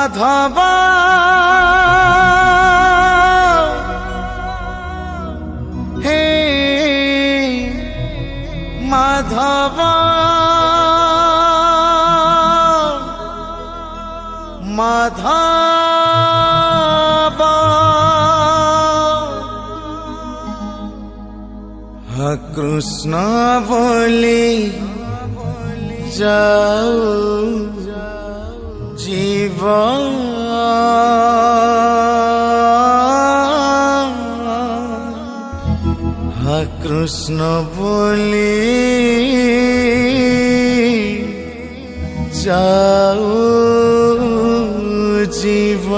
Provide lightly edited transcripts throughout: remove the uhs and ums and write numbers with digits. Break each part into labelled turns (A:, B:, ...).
A: माधव हे माधव माधव हा कृष्ण बोली जाओ जीव हा कृष्ण बोली जाओ जीव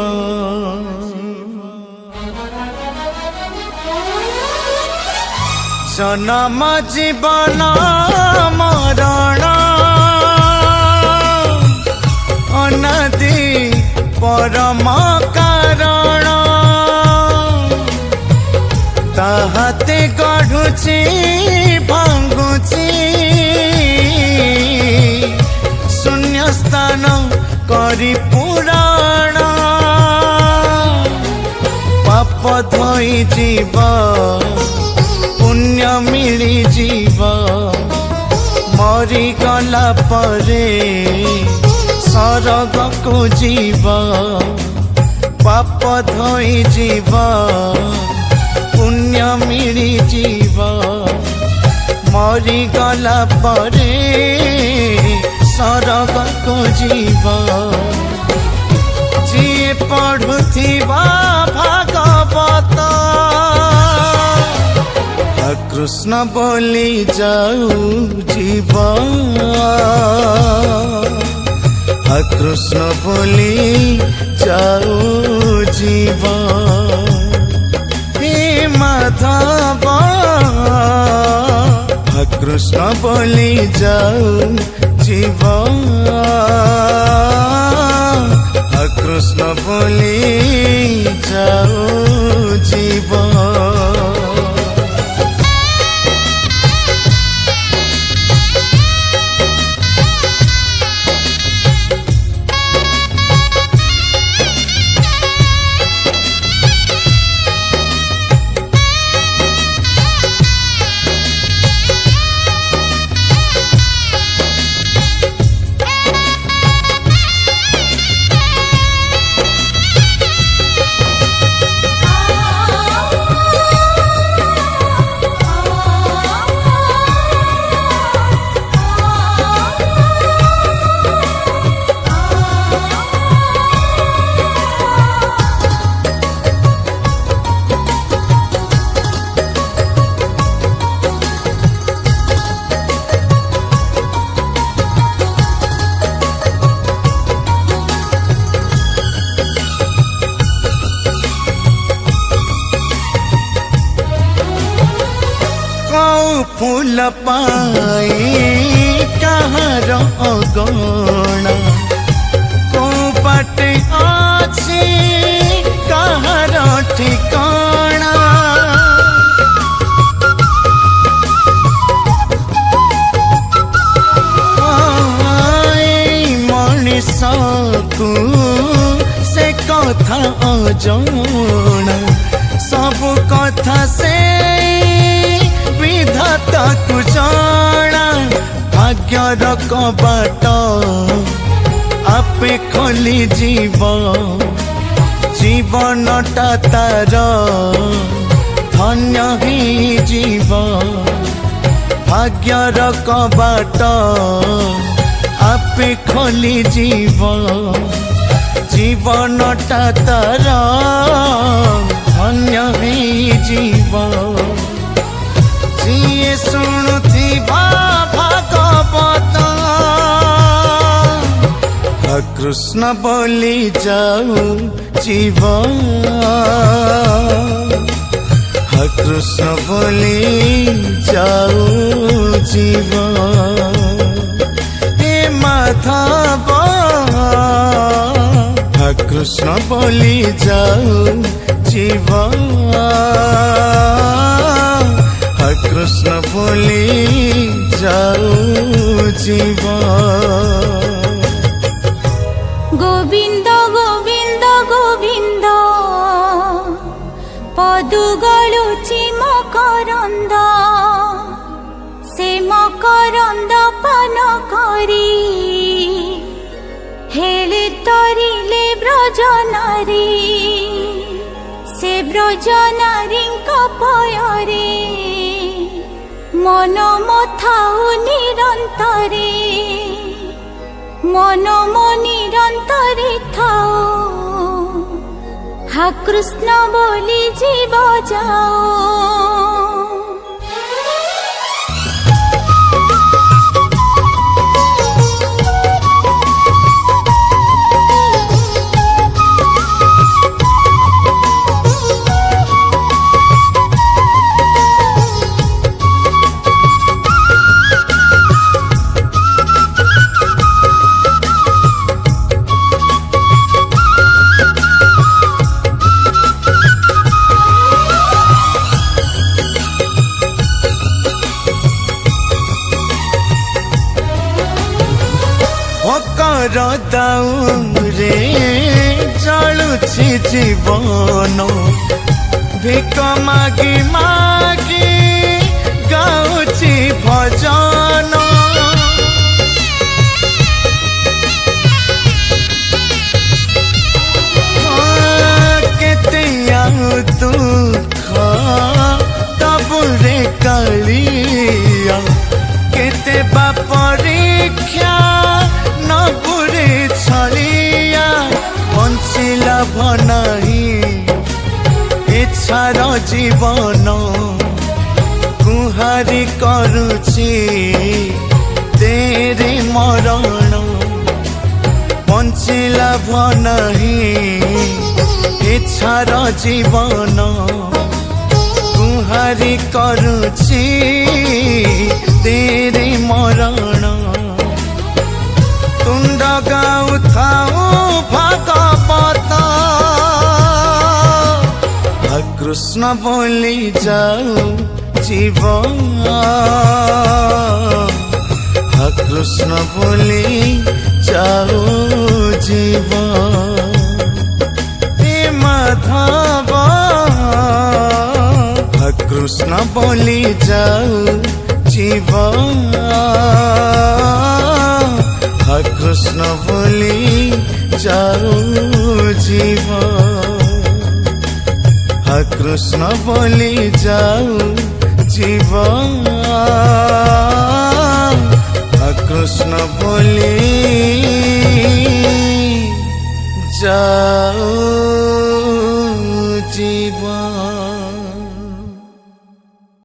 A: जन्म जीवन मरण अनादि परम कारण ताहाते गढ़ुची भांगुची शून्य स्थान करी पुराण पाप धोई जीव पुण्य मिली जीव मरी गला परे सरग को जीव पाप धोई जीव पुण्य मिली जीव मरी गला परे सरग को जीव जिए पढ़ुथिबा भागवत कृष्ण बोली जाऊ जीव कृष्ण बोली जाऊ जीव हे माधव कृष्ण बोली जाऊ जीव कृष्ण बोली जाऊ जीव फूल पाए कहार अगणा को बाटे अछि कहार ठिकाना मनीष को से कथा अजणा सब कथा से विधाता को जाना भाग्यर कबाट आपे खोली जीव जीवनटा तार धन्य ही जीव भाग्यर कबाट आपे खोली जीव जीवनटा तार धन्य ही जीव जिए शुणुथिबा भागवत कृष्ण बोली जाऊ जीव कृष्ण बोली जाऊ जीव हे माधव कृष्ण बोली जाऊ जीव कृष्ण बोली जाऊ जीव
B: गोविंद गोविंद পদু গলুচি মকরন্দ সে মকরন্দ পান করি হেলে তরিলে ব্রজনারী সে ব্রজনারীঙ্ক পয়রে মন মথাউ নিরন্তরে মন মো নিরন্তরে থাও হা কৃষ্ণ বলি জীব যাও।
A: ମକର ଦାଉରେ ଜଳୁଛି ଜୀବନ ଭିକ ମାଗି ମାଗି ଗାଉଛି ଭଜନ କେତେ ଆଉ ଦୁଃଖ ତବୁରେ କାଳିଆ କେତେ ବା ପରୀକ୍ଷା নপুরে ছড়িয়া বঞ্চিলা ভনাহি ইচ্ছার জীবন কুহারি করুছি তেরে মরণ বঞ্চিলা ভনাহি ইচ্ছার জীবন কুহারি করুছি তেরে মরণ তুণ্ড গাউথাও ভাগবত কৃষ্ণ বলি যাও জীবন কৃষ্ণ বলি যাও জীবন হে মাধব কৃষ্ণ বলি যাও জীবন কৃষ্ণ বলি যাও জীবন কৃষ্ণ বলি যাও জীবন কৃষ্ণ বলি যাও।